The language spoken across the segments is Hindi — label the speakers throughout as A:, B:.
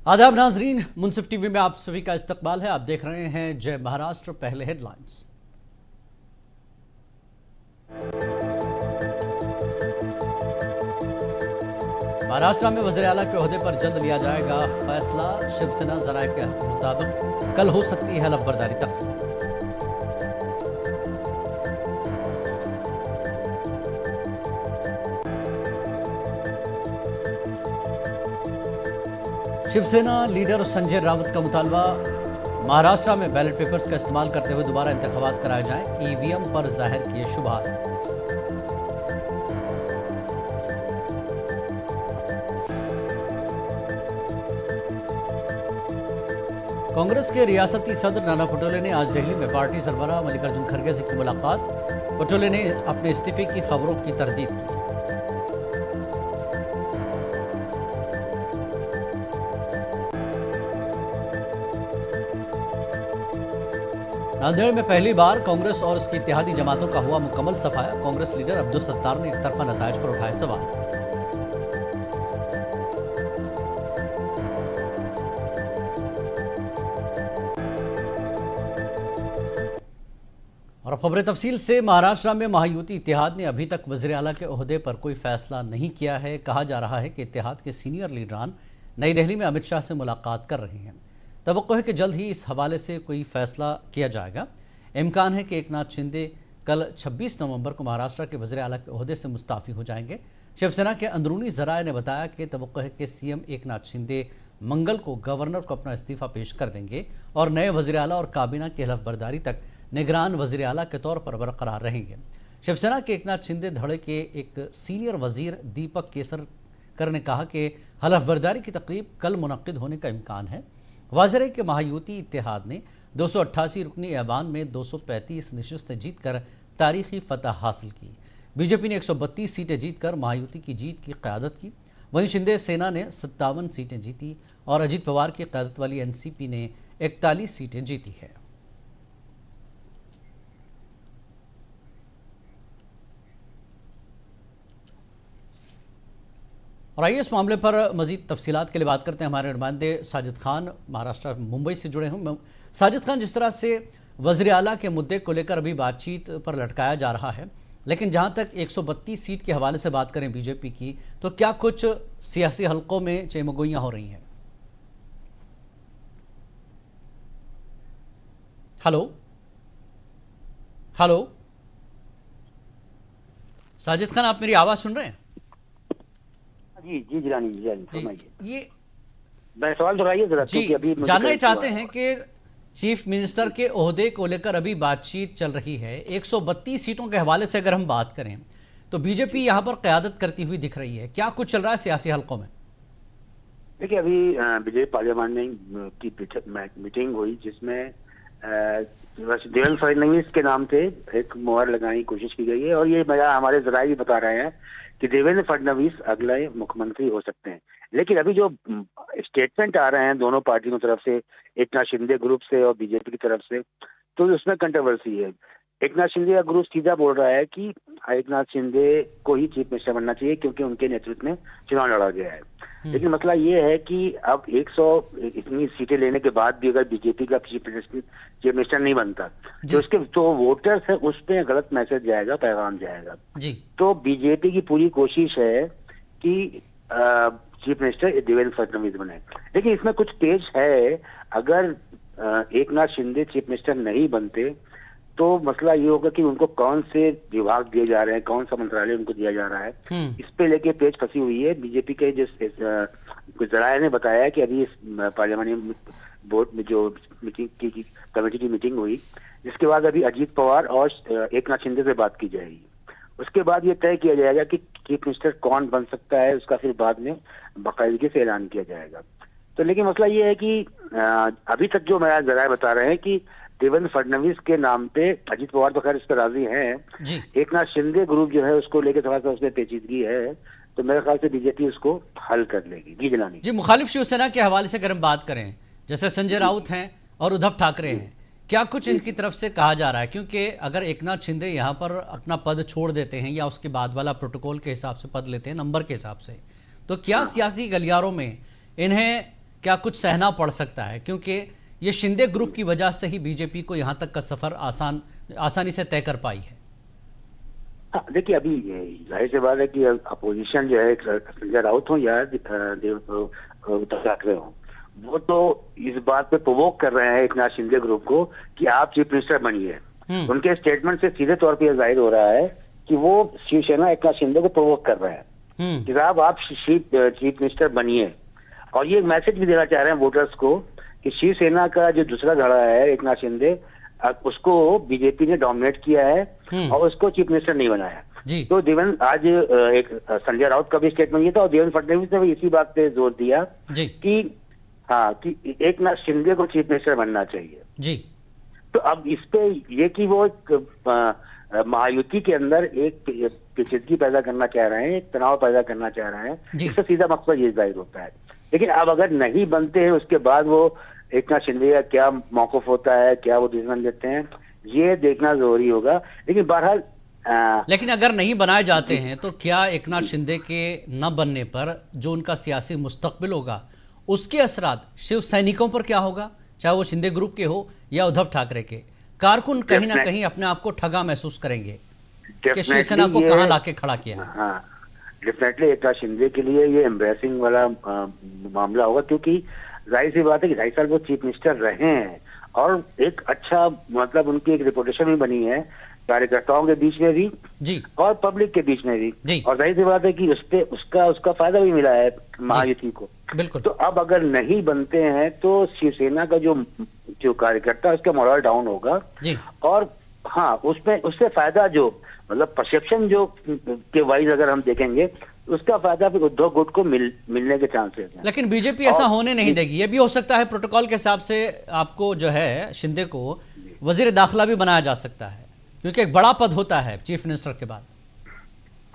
A: आदाब नाजरीन, मुंसिफ टीवी में आप सभी का इस्तकबाल है। आप देख रहे हैं जय महाराष्ट्र। पहले हेडलाइंस। महाराष्ट्र में वज़ीर आला के ओहदे पर जल्द लिया जाएगा फैसला। शिवसेना जराये के मुताबिक कल हो सकती है हलफबरदारी तक। शिवसेना लीडर संजय राउत का मुतालबा, महाराष्ट्र में बैलेट पेपर्स का इस्तेमाल करते हुए दोबारा इंतखाबात कराए जाएं। ईवीएम पर जाहिर किए शुबहात। कांग्रेस के रियासती सदर नाना पटोले ने आज दिल्ली में पार्टी सरबराह मल्लिकार्जुन खड़गे से की मुलाकात। पटोले ने अपने इस्तीफे की खबरों की तरदीद की। नांदेड़ में पहली बार कांग्रेस और उसकी इत्तेहादी जमातों का हुआ मुकम्मल सफाया। कांग्रेस लीडर अब्दुल सत्तार ने एक तरफा नताइज पर उठाए सवाल। और अब खबरें तफसील से। महाराष्ट्र में महायुति इत्तेहाद ने अभी तक वज़ीर आला के ओहदे पर कोई फैसला नहीं किया है। कहा जा रहा है कि इत्तेहाद के सीनियर लीडरान नई दिल्ली में अमित शाह से मुलाकात कर रहे हैं। तवक्को है कि जल्द ही इस हवाले से कोई फैसला किया जाएगा। इम्कान है कि एकनाथ शिंदे कल 26 नवंबर को महाराष्ट्र के वज़ीर आला के ओहदे से मुस्ताफ़ी हो जाएंगे। शिवसेना के अंदरूनी ज़राए ने बताया कि तवक्को है कि सीएम एकनाथ शिंदे मंगल को गवर्नर को अपना इस्तीफ़ा पेश कर देंगे और नए वज़ीर आला और काबीना की हलफबरदारी तक निगरान वज़ीर आला के तौर पर बरकरार रहेंगे। शिवसेना के एकनाथ शिंदे धड़े के एक सीनियर वज़ीर दीपक केसरकर ने कहा कि हलफबरदारी की तकरीब कल मुनक्किद होने का इम्कान है। वाज़ेह है कि महायुति इत्तेहाद ने 288 रुकनी ऐवान में 235 नशिस्तें जीतकर तारीखी फतह हासिल की। बीजेपी ने 132 सीटें जीतकर महायुति की जीत की क़यादत की। वहीं शिंदे सेना ने 57 सीटें जीती और अजीत पवार की क़यादत वाली एनसीपी ने 41 सीटें जीती है। और आइए इस मामले पर मजीद तफसीलात के लिए बात करते हैं। हमारे नुमाइंदे साजिद खान महाराष्ट्र मुंबई से जुड़े हैं। साजिद खान, जिस तरह से वज़ीर आला के मुद्दे को लेकर अभी बातचीत पर लटकाया जा रहा है, लेकिन जहां तक 132 सीट के हवाले से बात करें बीजेपी की, तो क्या कुछ सियासी हलकों में चेमगोइयां हो रही हैं? हेलो हेलो साजिद खान, आप मेरी आवाज़ सुन रहे हैं?
B: जी जी जिलानी फरमाइए।
A: ये
B: मैं सवाल दोहराइए जरा,
A: जी
B: अभी
A: जानना ही चाहते हैं कि चीफ मिनिस्टर के ओहदे को लेकर अभी बातचीत चल रही है। 132 सीटों के हवाले से अगर हम बात करें तो बीजेपी यहां पर क़यादत करती हुई दिख रही है। क्या कुछ चल रहा है सियासी हलकों में?
B: देखिए, अभी बीजेपी पार्लियामेंट में की मीटिंग हुई जिसमें देवेंद्र फडणवीस के नाम से एक मुहर लगाने की कोशिश की गई है और ये हमारे जराये भी बता रहे हैं कि देवेंद्र फडणवीस अगले मुख्यमंत्री हो सकते हैं। लेकिन अभी जो स्टेटमेंट आ रहे हैं दोनों पार्टियों की तरफ से, एकनाथ शिंदे ग्रुप से और बीजेपी की तरफ से, तो उसमें कंट्रोवर्सी है। एकनाथ शिंदे का ग्रुप सीधा बोल रहा है कि एकनाथ शिंदे को ही चीफ मिनिस्टर बनना चाहिए क्योंकि उनके नेतृत्व में चुनाव लड़ा गया है। लेकिन मसला ये है कि अब 100 इतनी सीटें लेने के बाद भी अगर बीजेपी का चीफ मिनिस्टर नहीं बनता तो उसके जो वोटर्स है उस पर गलत मैसेज जाएगा, पैगाम जाएगा जी। तो बीजेपी की पूरी कोशिश है कि चीफ मिनिस्टर देवेंद्र फडणवीस बने। लेकिन इसमें कुछ पेच है। अगर एकनाथ शिंदे चीफ मिनिस्टर नहीं बनते तो मसला ये होगा कि उनको कौन से विभाग दिए जा रहे हैं, कौन सा मंत्रालय उनको दिया जा रहा है, इस पे लेके पेच फंसी हुई है। बीजेपी के जिस जराये ने बताया कि अभी इस पार्लियामेंट्री बोर्ड में जो मीटिंग की कमेटी की मीटिंग हुई, जिसके बाद अभी अजीत पवार और एकनाथ शिंदे से बात की जाएगी। उसके बाद ये तय किया जाएगा कि चीफ मिनिस्टर कौन बन सकता है, उसका फिर बाद में बाकायदगी से ऐलान किया जाएगा। तो लेकिन मसला ये है कि अभी तक जो मेरा जराये बता रहे हैं कि देवेंद्र फडणवीस के नाम पे, अजीत पवार तो खैर इस पर राजी हैं, एकनाथ शिंदे ग्रुप जो है उसको लेकर थोड़ा सा उसमें पेचीदगी है, तो मेरे ख्याल से बीजेपी उसको हल कर लेगी। जी जिलानी
A: जी, मुखालिफ शिवसेना के हवाले से अगर हम बात करें, जैसे संजय राउत हैं और उद्धव ठाकरे हैं, क्या कुछ इनकी तरफ से कहा जा रहा है? क्योंकि अगर एकनाथ शिंदे यहाँ पर अपना पद छोड़ देते हैं या उसके बाद वाला प्रोटोकॉल के हिसाब से पद लेते हैं, नंबर के हिसाब से, तो क्या सियासी गलियारों में इन्हें क्या कुछ सहना पड़ सकता है, क्योंकि ये शिंदे ग्रुप की वजह से ही बीजेपी को यहां तक का सफर आसानी से तय कर पाई है?
B: हाँ, देखिए अभी जाहिर सी बात है कि अपोजिशन जो है, संजय राउत हो या उद्धव ठाकरे हो, वो तो इस बात पे प्रोवोक कर रहे हैं एक नाथ शिंदे ग्रुप को कि आप चीफ मिनिस्टर बनिए। उनके स्टेटमेंट से सीधे तौर पे यह जाहिर हो रहा है कि वो शिवसेना एक नाथ शिंदे को प्रोवोक कर रहे हैं कि साहब आप चीफ मिनिस्टर बनिए। और ये मैसेज भी देना चाह रहे हैं वोटर्स को कि शिवसेना का जो दूसरा धड़ा है एक नाथ शिंदे, उसको बीजेपी ने डोमिनेट किया है और उसको चीफ मिनिस्टर नहीं बनाया। तो आज एक संजय राउत का भी स्टेटमेंट ये था और देवेंद्र फडणवीस ने भी इसी बात पे जोर दिया कि हाँ कि एक नाथ शिंदे को चीफ मिनिस्टर बनना चाहिए
A: जी।
B: तो अब इस पे ये कि वो एक महायुति के अंदर एक पेचीदगी पैदा करना चाह रहे हैं, एक तनाव पैदा करना चाह रहे हैं, इससे सीधा मकसद ये जाहिर होता है। लेकिन अब अगर नहीं बनते हैं उसके बाद वो एक नाथ शिंदे का क्या मौकफ होता है, क्या वो डिसीजन लेते हैं, ये देखना जरूरी होगा। लेकिन बहरहाल
A: लेकिन अगर नहीं बनाए जाते हैं तो क्या एक नाथ शिंदे के न बनने पर जो उनका सियासी मुस्तकबिल होगा उसके असरात शिव सैनिकों पर क्या होगा, चाहे वो शिंदे ग्रुप के हो या उद्धव ठाकरे के? कारकुन कहीं ना कहीं अपने आप को ठगा महसूस करेंगे कि शिवसेना को कहां लाके खड़ा किया।
B: हाँ, डेफिनेटली एक नाथ शिंदे के लिए ये एम्बेसिंग वाला मामला होगा, क्योंकि जाहिर सी बात है कि 2.5 साल वो चीफ मिनिस्टर रहे हैं और एक अच्छा मतलब उनकी एक रिपोर्टेशन भी बनी है कार्यकर्ताओं के बीच में भी जी और पब्लिक के बीच में भी, और जाहिर सी बात है कि उसपे उसका फायदा भी मिला है महायुति को।
A: बिल्कुल।
B: तो अब अगर नहीं बनते हैं तो शिवसेना का जो कार्यकर्ता है उसका मोरल डाउन होगा जी। और हाँ, उससे फायदा जो मतलब परसेप्शन जो के वाइज अगर हम देखेंगे उसका फायदा फिर उद्धव गुट को मिलने के चांसेस हैं।
A: लेकिन बीजेपी ऐसा होने नहीं देगी। ये भी हो सकता है प्रोटोकॉल के हिसाब से आपको जो है शिंदे को वजीर दाखिला भी बनाया जा सकता है, क्योंकि एक बड़ा पद होता है चीफ मिनिस्टर के बाद।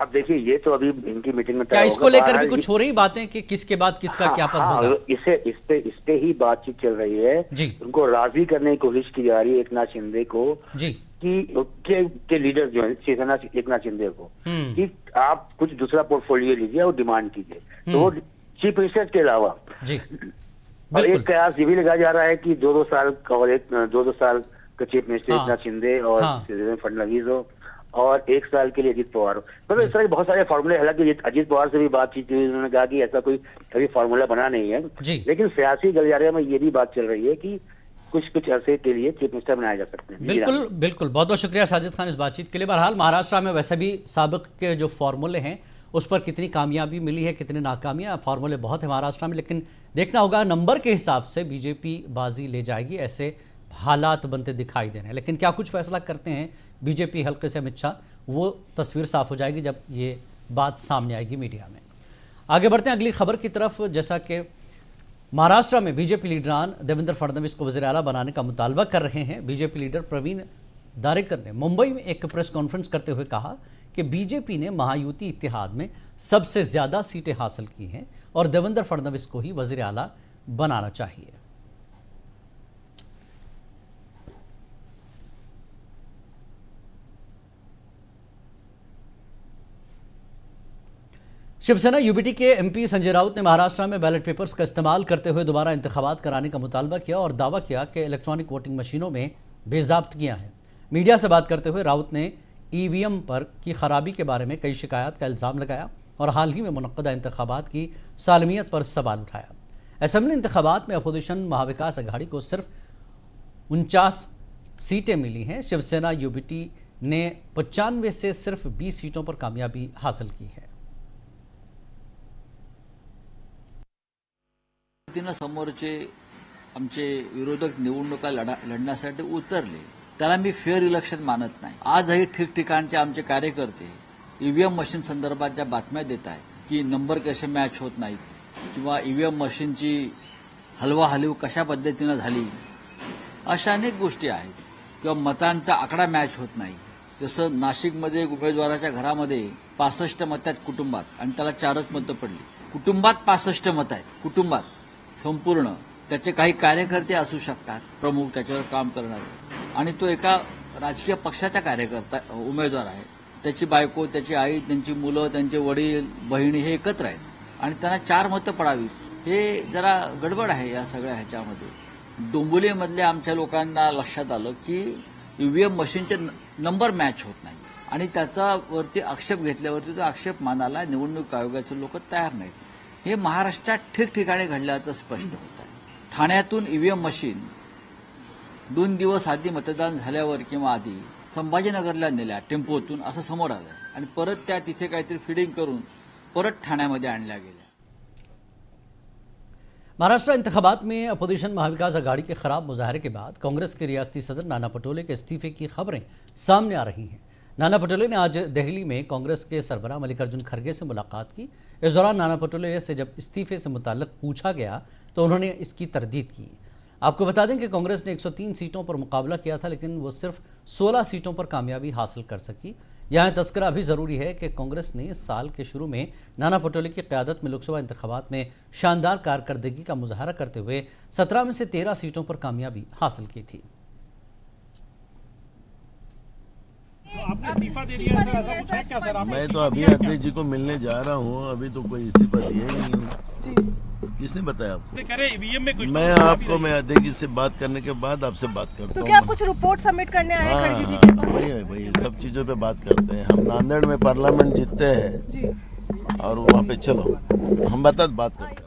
B: अब देखिए ये तो अभी इनकी मीटिंग में
A: क्या इसको लेकर भी कुछ हो रही बातें कि किसके बाद किसका क्या पद होगा?
B: इस पे ही बातचीत चल रही है जी। उनको राजी करने की कोशिश की जा रही है एक नाथ शिंदे को जी कि लीडर जो है शिवसेना एक नाथ शिंदे को कि आप कुछ दूसरा पोर्टफोलियो लीजिए और डिमांड कीजिए, तो वो चीफ मिनिस्टर के अलावा जी। और एक कयास ये भी लगाया जा रहा है कि 2-2 साल और 2-2 साल का चीफ मिनिस्टर एक नाथ शिंदे और देवेंद्र फडणवीस हो और 1 साल के लिए अजीत पवार हो। मतलब इस तरह बहुत सारे फॉर्मूले, हालांकि अजीत पवार से भी बातचीत हुई, उन्होंने कहा कि ऐसा कोई अभी फॉर्मूला बना नहीं है, लेकिन सियासी गलियारे में ये भी बात चल रही है कि कुछ अरसे के लिए चीफ मिनिस्टर बनाए जा सकते हैं।
A: बिल्कुल बिल्कुल, बहुत बहुत शुक्रिया साजिद खान इस बातचीत के लिए। बहरहाल महाराष्ट्र में वैसे भी साबिक के जो फॉर्मूले हैं उस पर कितनी कामयाबी मिली है, कितनी नाकामियां, फॉर्मूले बहुत है महाराष्ट्र में, लेकिन देखना होगा नंबर के हिसाब से बीजेपी बाजी ले जाएगी, ऐसे हालात बनते दिखाई दे रहे हैं। लेकिन क्या कुछ फैसला करते हैं बीजेपी हल्के से अमित शाह, वो तस्वीर साफ हो जाएगी जब ये बात सामने आएगी मीडिया में। आगे बढ़ते हैं अगली खबर की तरफ। जैसा कि महाराष्ट्र में बीजेपी लीडरान देवेंद्र फडणवीस को वज़ीर आला बनाने का मुतालबा कर रहे हैं। बीजेपी लीडर प्रवीण दारेकर ने मुंबई में एक प्रेस कॉन्फ्रेंस करते हुए कहा कि बीजेपी ने महायुति इत्तेहाद में सबसे ज्यादा सीटें हासिल की हैं और देवेंद्र फडणवीस को ही वज़ीर आला बनाना चाहिए। शिवसेना यूबीटी के एमपी संजय राउत ने महाराष्ट्र में बैलेट पेपर्स का इस्तेमाल करते हुए दोबारा इंतखाबात कराने का मुतालबा किया और दावा किया कि इलेक्ट्रॉनिक वोटिंग मशीनों में बेज़ाब्तगियां हैं। मीडिया से बात करते हुए राउत ने ईवीएम पर की खराबी के बारे में कई शिकायत का इल्ज़ाम लगाया और हाल ही में मुनक्कदा इंतखाबात की सालमियत पर सवाल उठाया। असेंबली इंतखाबात में अपोजिशन महाविकास अघाड़ी को सिर्फ 49 सीटें मिली हैं। शिवसेना यूबीटी ने 95 से सिर्फ 20 सीटों पर कामयाबी हासिल की है।
C: समोरचे आमचे विरोधक निवडणुका लढण्यासाठी उतरले, त्याला मी फेअर इलेक्शन मानत नाही। आजही ठिकठिकाणचे आमचे कार्यकर्ते ईव्हीएम मशीन संदर्भात ज्या बातम्या देत आहेत की नंबर कसे मॅच होत नाहीत किंवा ईव्हीएम मशीनची हलवाहलव कशा पद्धतीने झाली, अशा अनेक गोष्टी आहेत, किंवा मतांचा आकडा मॅच होत नाही। जसं नाशिकमध्ये उमेदवाराच्या घरामध्ये 65 मत आहेत कुटुंबात आणि त्याला 4च मतं पडली। कुटुंबात 65 मत आहेत, कुटुंबात संपूर्ण, त्याचे काही कार्यकर्ते असू शकतात प्रमुख त्याच्यावर काम करणारे, आणि तो एका राजकीय पक्षाचा कार्यकर्ता उमेदवार आहे। त्याची बायको, त्याची आई, त्यांची मुलं, त्यांचे वडील, बहिणी हे एकत्र आहेत आणि त्यांना 4 मतं पडावी हे जरा गडबड आहे या सगळ्या ह्याच्यामध्ये. डोंबिवलीमधल्या आमच्या लोकांना लक्षात आलं की ईव्हीएम मशीनचे नंबर मॅच होत नाही आणि त्याचा वरती आक्षेप घेतल्यावरती तो आक्षेप मानायला निवडणूक आयोगाचे लोक तयार नाहीत. हे महाराष्ट्रात ठिकठिकाणी घडल्याचं स्पष्ट होत आहे. ठाण्यातून ईव्हीएम मशीन 2 दिवस आधी मतदान झाल्यावर किंवा आधी संभाजीनगरला नेल्या टेम्पोतून असं समोर आलं आणि परत त्या तिथे काहीतरी फिडिंग करून परत ठाण्यामध्ये आणल्या गेल्या.
A: महाराष्ट्र इंतखाबात में अपोजिशन महाविकास आघाड़ी के खराब मुजाहरे के बाद कांग्रेस के रियासती सदर नाना पटोले के इस्तीफे की खबरें सामने आ रही हैं. नाना पटोले ने आज दिल्ली में कांग्रेस के सरबराह मल्लिकार्जुन खड़गे से मुलाकात की. इस दौरान नाना पटोले से जब इस्तीफे से मुताल्लिक पूछा गया तो उन्होंने इसकी तरदीद की. आपको बता दें कि कांग्रेस ने 103 सीटों पर मुकाबला किया था, लेकिन वो सिर्फ 16 सीटों पर कामयाबी हासिल कर सकी. यहाँ तस्करा भी ज़रूरी है कि कांग्रेस ने इस साल के शुरू में नाना पटोले की क़यादत में लोकसभा इंतखाबात में शानदार कारकर्दगी का मुजाहरा करते हुए 17 में से 13 सीटों पर कामयाबी हासिल की थी.
D: तो आपने इस्तीफा दे दिया सर, ऐसा कुछ है क्या सर? आपने
E: मैं तो अभी अध्यक्ष जी को मिलने जा रहा हूँ, अभी तो कोई इस्तीफा दिया ही नहीं हूँ. किसने बताया आपको?
D: कह रहे ईवीएम में कुछ
E: मैं अध्यक्ष जी से बात करने के बाद आपसे बात करता
F: तो
E: हूँ.
F: क्या आप कुछ रिपोर्ट सबमिट करने आए हैं खड़गे जी के पास?
E: वही सब चीजों पे बात करते हैं. हम नांदेड़ में पार्लियामेंट जीतते हैं
F: जी.
E: और वहाँ पे चलो हम बात करते हैं.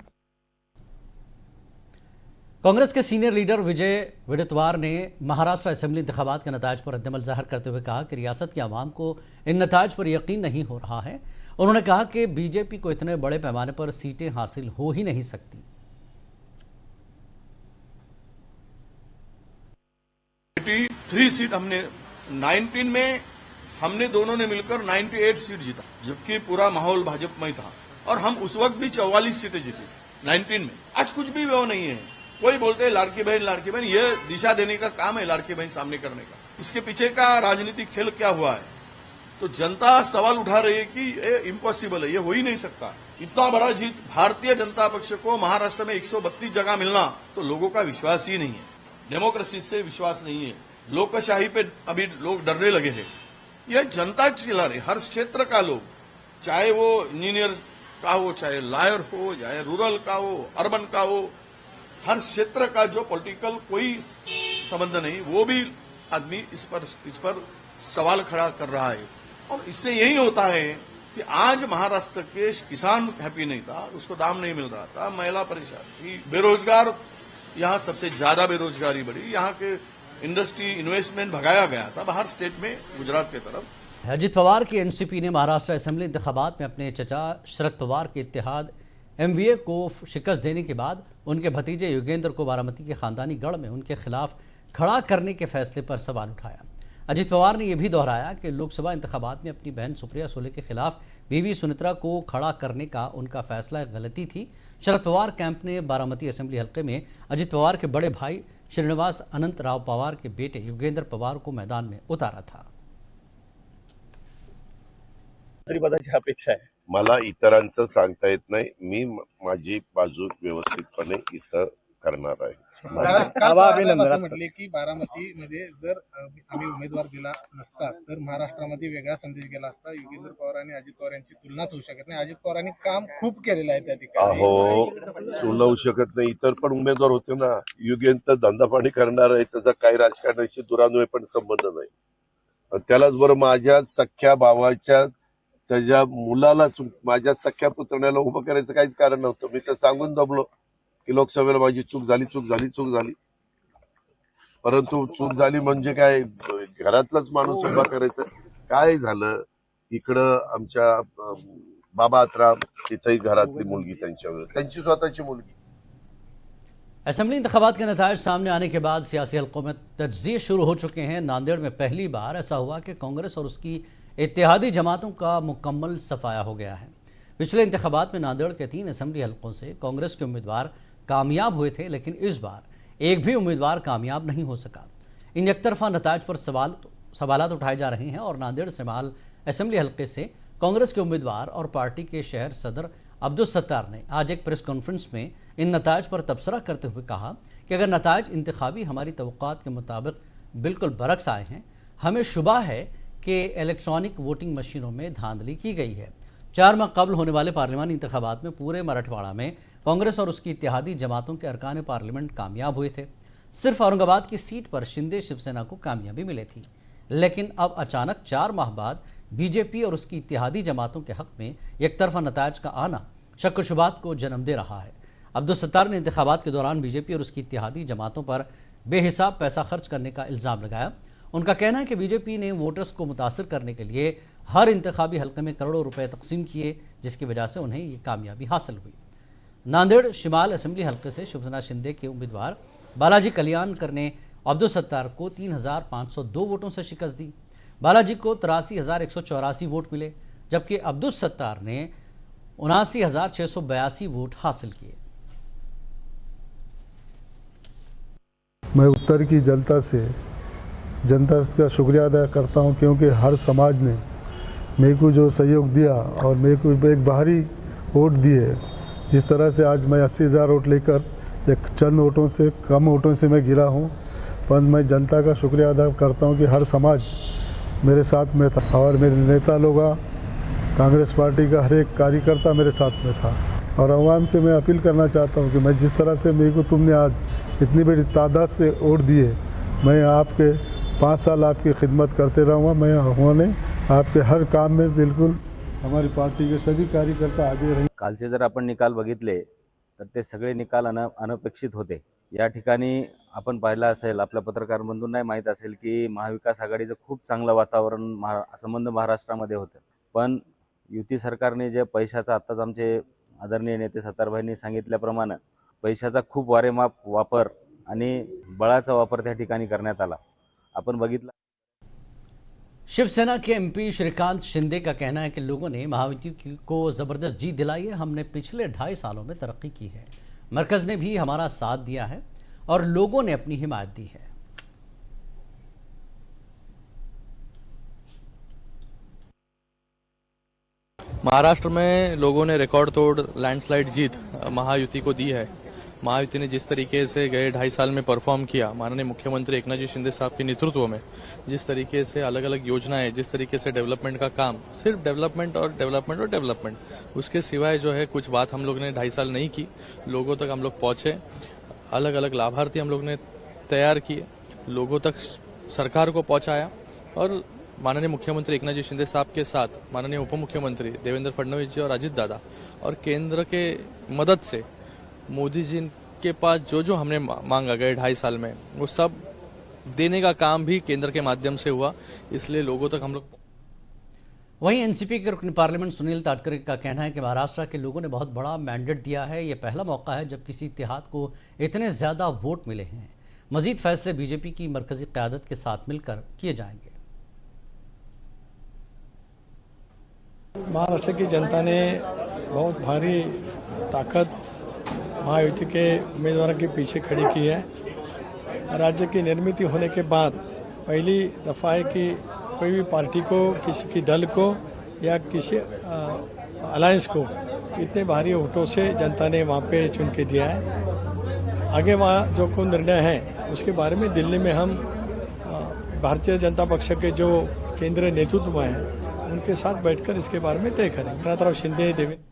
A: कांग्रेस के सीनियर लीडर विजय वडेट्टीवार ने महाराष्ट्र असेंबली इंतखाबात के नताज पर रद्दमल ज़ाहिर करते हुए कहा कि रियासत की आवाम को इन नताज पर यकीन नहीं हो रहा है. उन्होंने कहा कि बीजेपी को इतने बड़े पैमाने पर सीटें हासिल हो ही नहीं सकती.
G: 83 सीट हमने 19 में हमने दोनों ने मिलकर 98 सीट जीता, जबकि पूरा माहौल भाजपमय था और हम उस वक्त भी 44 सीटें जीती 19 में. आज कुछ भी वो नहीं है. कोई बोलते हैं लाड़की बहन, ये दिशा देने का काम है लाड़की बहन सामने करने का. इसके पीछे का राजनीतिक खेल क्या हुआ है? तो जनता सवाल उठा रही है कि ये इम्पॉसिबल है, ये हो ही नहीं सकता. इतना बड़ा जीत भारतीय जनता पक्ष को महाराष्ट्र में 132 जगह मिलना तो लोगों का विश्वास ही नहीं है. डेमोक्रेसी से विश्वास नहीं है. लोकशाही पे अभी लोग डरने लगे हैं. ये जनता चिल्ला रही, हर क्षेत्र का लोग, चाहे वो इंजीनियर का हो, चाहे लॉयर हो, चाहे रूरल का हो, अर्बन का हो, हर क्षेत्र का जो पॉलिटिकल कोई संबंध नहीं, वो भी आदमी इस पर सवाल खड़ा कर रहा है. और इससे यही होता है कि आज महाराष्ट्र के किसान हैप्पी नहीं था, उसको दाम नहीं मिल रहा था, महिला परेशान थी, बेरोजगार, यहाँ सबसे ज्यादा बेरोजगारी बढ़ी, यहाँ के इंडस्ट्री इन्वेस्टमेंट भगाया गया था बाहर स्टेट में, गुजरात की तरफ.
A: अजित पवार की एनसीपी ने महाराष्ट्र असेंबली इंतखाबात में अपने चचा शरद पवार के इत्तेहाद एमवीए को शिकस्त देने के बाद उनके भतीजे योगेंद्र को बारामती के खानदानी गढ़ में उनके खिलाफ खड़ा करने के फैसले पर सवाल उठाया. अजित पवार ने यह भी दोहराया कि लोकसभा इंतखाबात में अपनी बहन सुप्रिया सुले के खिलाफ बीवी सुनित्रा को खड़ा करने का उनका फैसला गलती थी. शरद पवार कैंप ने बारामती असेंबली हल्के में अजित पवार के बड़े भाई श्रीनिवास अनंत राव पवार के बेटे योगेंद्र पवार को मैदान में उतारा था.
D: पदाची अपेक्षा आहे.
H: मला इतरांचं सांगता येत नाही. मी माझी बाजू व्यवस्थितपणे इथं करणार आहे.
I: असं म्हटले की बारामतीमध्ये जर आम्ही उमेदवार दिला नसता तर महाराष्ट्रामध्ये वेगळा संदेश गेला असता. योगेंद्र पवार आणि अजित पवार यांची तुलनाच होऊ शकत नाही. अजित पवारांनी काम खूप केलेलं आहे त्या ठिकाणी.
H: अहो, तुला होऊ शकत नाही. इतर पण उमेदवार होते ना. युगेंद्र धंदा पाणी करणार आहे, त्याचा काही राजकारणाशी दुरान्वय पण संबंध नाही. त्यालाच बरं माझ्या सख्या भावाच्या त्याच्या मुलाला माझ्या सख्या पुतण्याला उभं करायचं काहीच कारण नव्हतं. मी तर सांगून दबलो की लोकसभेला माझी चूक झाली. परंतु चूक झाली म्हणजे काय, घरातलाच माणूस उभा करायचं. काय झालं, इकडं आमच्या बाबा आत्राम, तिथंही घरातली मुलगी त्यांची स्वतःची मुलगी.
A: असेंबली इंतखाबात के नताज सामने आने के बाद सियासी हल्कों में तज्जिए शुरू हो चुके हैं. नांदेड़ में पहली बार ऐसा हुआ कि कांग्रेस और उसकी इत्तेहादी जमातों का मुकम्मल सफाया हो गया है. पिछले इंतखाबात में नांदेड़ के 3 असेंबली हल्कों से कांग्रेस के उम्मीदवार कामयाब हुए थे, लेकिन इस बार एक भी उम्मीदवार कामयाब नहीं हो सका. इन एकतरफा नताज पर सवालात उठाए जा रहे हैं और नांदेड़ सिमाल असेंबली हल्के से कांग्रेस के उम्मीदवार और पार्टी के शहर सदर अब्दुल सत्तार ने आज एक प्रेस कॉन्फ्रेंस में इन नताज पर तबसरा करते हुए कहा कि अगर नताज इंतखाबी हमारी तवक्कात के मुताबिक बिल्कुल बरक्स आए हैं, हमें शुबा है कि इलेक्ट्रॉनिक वोटिंग मशीनों में धांधली की गई है. 4 माह कबल होने वाले पार्लिमानी इंतखाबात में पूरे मराठवाड़ा में कांग्रेस और उसकी इत्तेहादी जमातों के अरकान पार्लियामेंट कामयाब हुए थे। सिर्फ औरंगाबाद की सीट पर शिंदे शिवसेना को कामयाबी मिली थी, लेकिन अब अचानक 4 माह बाद बीजेपी और उसकी इत्तेहादी जमातों के हक में एक तरफा नतायज का आना शक व शुबात को जन्म दे रहा है। अब्दुल सत्तार ने इंतखाबात के दौरान बीजेपी और उसकी इत्तेहादी जमातों पर बेहिसाब पैसा खर्च करने का इल्ज़ाम लगाया। उनका कहना है कि बीजेपी ने वोटर्स को मुतासर करने के लिए हर इंतखाबी हल्के में करोड़ों रुपए तकसीम किए, जिसकी वजह से उन्हें ये कामयाबी हासिल हुई। नांदेड़ शिमाल असेंबली हल्के से शिवसेना शिंदे के उम्मीदवार बालाजी कल्याणकर ने अब्दुल सत्तार को 3,502 वोटों से शिकस्त दी। बालाजी को 83,184 वोट मिले, जबकि अब्दुल सत्तार ने 79,682 वोट हासिल किए।
J: मैं उत्तर की जनता का शुक्रिया अदा करता हूं, क्योंकि हर समाज ने मेरे को जो सहयोग दिया और मेरे को एक बाहरी वोट दिए। जिस तरह से आज मैं 80,000 वोट लेकर एक चंद वोटों से कम वोटों से मैं गिरा हूं, पर मैं जनता का शुक्रिया अदा करता हूं कि हर समाज मेरे साथ में था और मेरे नेता लोग, कांग्रेस पार्टी का हर एक कार्यकर्ता मेरे साथ में था। और आवाम से मैं अपील करना चाहता हूं कि मैं जिस तरह से मेरे को तुमने आज इतनी बड़ी तादाद से वोट दिए, मैं आपके 5 साल आपकी खिदमत करते रहूँगा। मैं उन्होंने आपके हर काम में बिल्कुल हमारी पार्टी के सभी कार्यकर्ता आगे रहे।
K: कालचे जर आपण निकाल बघितले तर ते सगळे निकाल अनपेक्षित होते। या ठिकाणी आपण पाहिलं असेल, आपल्या पत्रकार बंधूंनाही माहीत असेल की महाविकास आघाडीचं खूप चांगलं वातावरण संबंध महाराष्ट्रामध्ये होतं, पण युती सरकारने जे पैशाचा आत्ताच आमचे आदरणीय नेते सत्तारभाईंनी सांगितल्याप्रमाणे पैशाचा खूप वारेमाप वापर आणि बळाचा वापर त्या ठिकाणी करण्यात आला। आपण बघितलं।
A: शिवसेना के एमपी श्रीकांत शिंदे का कहना है कि लोगों ने महायुति को जबरदस्त जीत दिलाई है। हमने पिछले 2.5 सालों में तरक्की की है, मरकज ने भी हमारा साथ दिया है और लोगों ने अपनी हिमायत दी है।
L: महाराष्ट्र में लोगों ने रिकॉर्ड तोड़ लैंडस्लाइड जीत महायुति को दी है। महायुति ने जिस तरीके से गए 2.5 साल में परफॉर्म किया, माननीय मुख्यमंत्री एकनाथ जी शिंदे साहब के नेतृत्व में जिस तरीके से अलग अलग योजनाएं, जिस तरीके से डेवलपमेंट का काम, सिर्फ डेवलपमेंट, उसके सिवाय जो है कुछ बात हम लोग ने 2.5 साल नहीं की। लोगों तक हम लोग पहुंचे, अलग अलग लाभार्थी हम लोग ने तैयार किए, लोगों तक सरकार को पहुंचाया और माननीय मुख्यमंत्री एकनाथ जी शिंदे साहब के साथ माननीय उप मुख्यमंत्री देवेंद्र फडणवीस जी और अजित दादा और केंद्र के मदद से मोदी जी के पास जो हमने मांगा गए 2.5 साल में, वो सब देने का काम भी केंद्र के माध्यम से हुआ। इसलिए लोगों तक हम लोग।
A: वहीं एनसीपी के रुकन पार्लियामेंट सुनील ताटकर का कहना है कि महाराष्ट्र के लोगों ने बहुत बड़ा मैंडेट दिया है। ये पहला मौका है जब किसी इत्तेहाद को इतने ज्यादा वोट मिले हैं। मजीद फैसले बीजेपी की मरकजी क़यादत के साथ मिलकर किए जाएंगे।
I: महाराष्ट्र की जनता ने बहुत भारी ताकत महायुति के उम्मीदवारों के पीछे खड़ी की है। राज्य की निर्मित होने के बाद पहली दफा है कि कोई भी पार्टी को, किसी की दल को या किसी अलायंस को इतने भारी वोटों से जनता ने वहाँ पे चुन के दिया है। आगे वहाँ जो कोई निर्णय है उसके बारे में दिल्ली में हम भारतीय जनता पक्ष के जो केंद्रीय नेतृत्व हैं उनके साथ बैठकर इसके बारे में तय करेंगे। शिंदे देवेंद्र।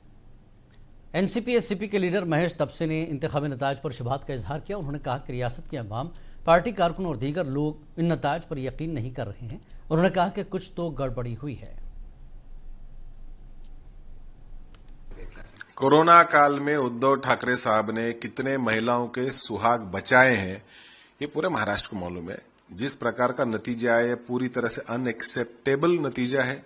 A: एनसीपी एससीपी के लीडर महेश तपसे ने इंतखाबी नतायज पर शुभात का इजहार किया। उन्होंने कहा कि रियासत के अवाम, पार्टी कारकुन और दीगर लोग इन नतायज पर यकीन नहीं कर रहे हैं। उन्होंने कहा कि कुछ तो गड़बड़ी हुई है।
M: कोरोना काल में उद्धव ठाकरे साहब ने कितने महिलाओं के सुहाग बचाए हैं ये पूरे महाराष्ट्र को मालूम है। जिस प्रकार का नतीजा है पूरी तरह से अनएक्सेप्टेबल नतीजा है।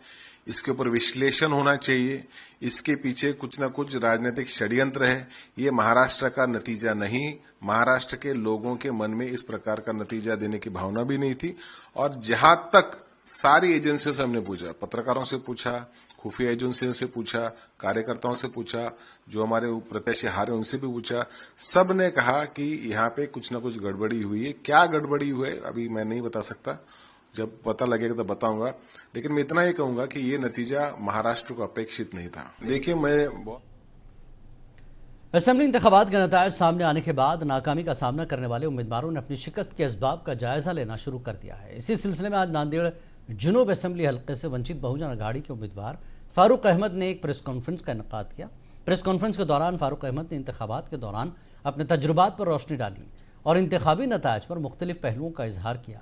M: इसके ऊपर विश्लेषण होना चाहिए। इसके पीछे कुछ न कुछ राजनीतिक षड्यंत्र है। ये महाराष्ट्र का नतीजा नहीं, महाराष्ट्र के लोगों के मन में इस प्रकार का नतीजा देने की भावना भी नहीं थी। और जहां तक सारी एजेंसियों से हमने पूछा, पत्रकारों से पूछा, खुफिया एजेंसियों से पूछा, कार्यकर्ताओं से पूछा, जो हमारे प्रत्याशी हारे उनसे भी पूछा, सब ने कहा कि यहाँ पे कुछ न कुछ गड़बड़ी हुई है। क्या गड़बड़ी हुई है अभी मैं नहीं बता सकता, जब पता लगेगा तो बताऊंगा। लेकिन मैं इतना ही कहूंगा कि ये नतीजा महाराष्ट्र को अपेक्षित नहीं था। देखिए, मैं
A: असेंबली इंतखाबात के नतायज सामने आने के बाद नाकामी का सामना करने वाले उम्मीदवारों ने अपनी शिकस्त के असबाब का जायजा लेना शुरू कर दिया है। इसी सिलसिले में आज नांदेड़ जुनूब असेंबली हल्के से वंचित बहुजन अघाड़ी के उम्मीदवार फारूक अहमद ने एक प्रेस कॉन्फ्रेंस का इनेकाद किया। प्रेस कॉन्फ्रेंस के दौरान फारूक अहमद ने इंतखाबात के दौरान अपने तजुर्बात पर रोशनी डाली और इंतखाबी नतायज पर मुख्तलिफ पहलुओं का इजहार किया।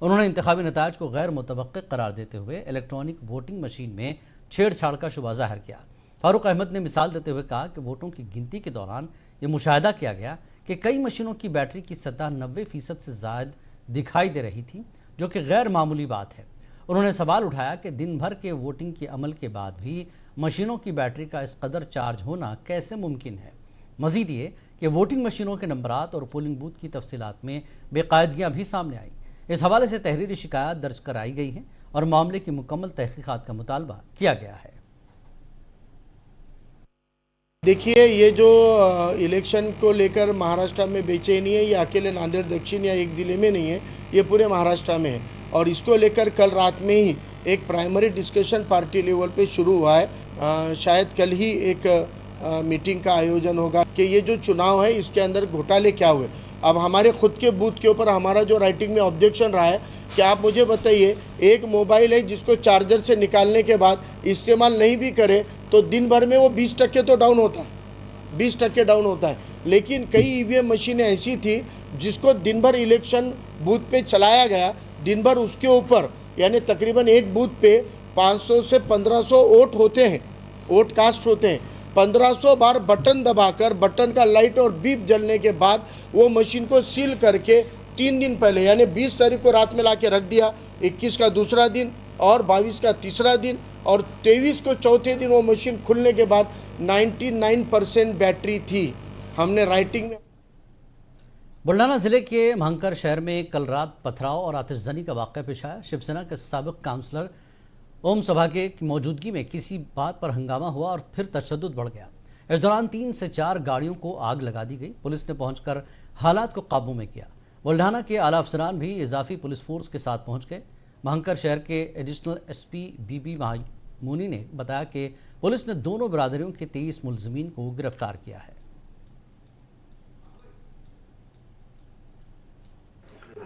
A: उन्होंने इंतखाबी नतायज को गैर मुतवक्किल करार देते हुए इलेक्ट्रॉनिक वोटिंग मशीन में छेड़छाड़ का शुबा जाहिर किया। फारूक अहमद ने मिसाल देते हुए कहा कि वोटों की गिनती के दौरान ये मुशाहिदा किया गया कि कई मशीनों की बैटरी की सतह 90% से ज़ायद दिखाई दे रही थी, जो कि गैर मामूली बात है। उन्होंने सवाल उठाया कि दिन भर के वोटिंग के अमल के बाद भी मशीनों की बैटरी का इस कदर चार्ज होना कैसे मुमकिन है। मजीद ये कि वोटिंग मशीनों के नंबरात और पोलिंग बूथ की तफसीलात में बेकायदगियाँ भी सामने आई। इस हवाले से तहरीरी शिकायत दर्ज कराई गई है और मामले की मुकम्मल तहकीकात का मुतालबा किया गया है।
N: देखिए, ये जो इलेक्शन को लेकर महाराष्ट्र में बेचैनी है, ये अकेले नांदेड़ दक्षिण या एक ज़िले में नहीं है, ये पूरे महाराष्ट्र में है। और इसको लेकर कल रात में ही एक प्राइमरी डिस्कशन पार्टी लेवल पे शुरू हुआ है। शायद कल ही एक मीटिंग का आयोजन होगा कि ये जो चुनाव है इसके अंदर घोटाले क्या हुए। अब हमारे खुद के बूथ के ऊपर हमारा जो राइटिंग में ऑब्जेक्शन रहा है कि आप मुझे बताइए, एक मोबाइल है जिसको चार्जर से निकालने के बाद इस्तेमाल नहीं भी करे तो दिन भर में वो 20% तो डाउन होता है, 20% डाउन होता है। लेकिन कई ईवीएम मशीनें ऐसी थी जिसको दिन भर इलेक्शन बूथ पे चलाया गया, दिन भर उसके ऊपर यानी तकरीबन एक बूथ पे 500 से 1500 वोट होते हैं, वोट कास्ट होते हैं। 1500 बार बटन दबाकर बटन का लाइट और बीप जलने के बाद वो मशीन को सील करके 3 दिन पहले यानी 20 तारीख को रात में ला के रख दिया, 21 का दूसरा दिन और 22 का तीसरा दिन और 23 को चौथे दिन वो मशीन खुलने के बाद 99% बैटरी थी। हमने राइटिंग में।
A: बुल्ढाना जिले के महंकर शहर में कल रात पथराव और आतिशजनी का वाक़या पेश आया। शिवसेना के साबिक़ काउंसलर ओम सभा की मौजूदगी में किसी बात पर हंगामा हुआ और फिर तशद्दुद बढ़ गया। इस दौरान 3 से 4 गाड़ियों को आग लगा दी गई। पुलिस ने पहुंचकर हालात को काबू में किया। बुल्ढाना के आला अफसरान भी इजाफी पुलिस फोर्स के साथ पहुंच गए। महंकर शहर के एडिशनल एसपी बीबी मायूनी ने बताया कि पुलिस ने दोनों बिरादरियों के 23 मुलजमीन को गिरफ्तार किया है।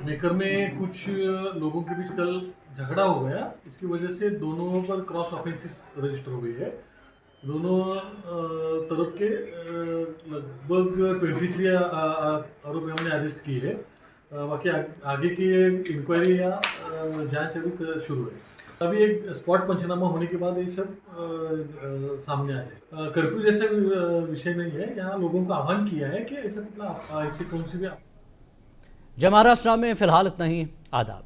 O: मेकर में कुछ लोगों के बीच कल झगड़ा हो गया, इसकी वजह से दोनों पर क्रॉस ऑफेंसेस रजिस्टर हो गई है। दोनों तरफ के लगभग 23 आरोपी हमने अरेस्ट किए हैं। बाकी आगे की इंक्वायरी या जांच अभी शुरू है। अभी एक स्पॉट पंचनामा होने के बाद ये सब सामने आ जाए। कर्फ्यू जैसा विषय नहीं है, यहाँ लोगों को आह्वान किया है कि ऐसे कौन सी भी।
A: जय महाराष्ट्र में फिलहाल इतना ही। आदाब।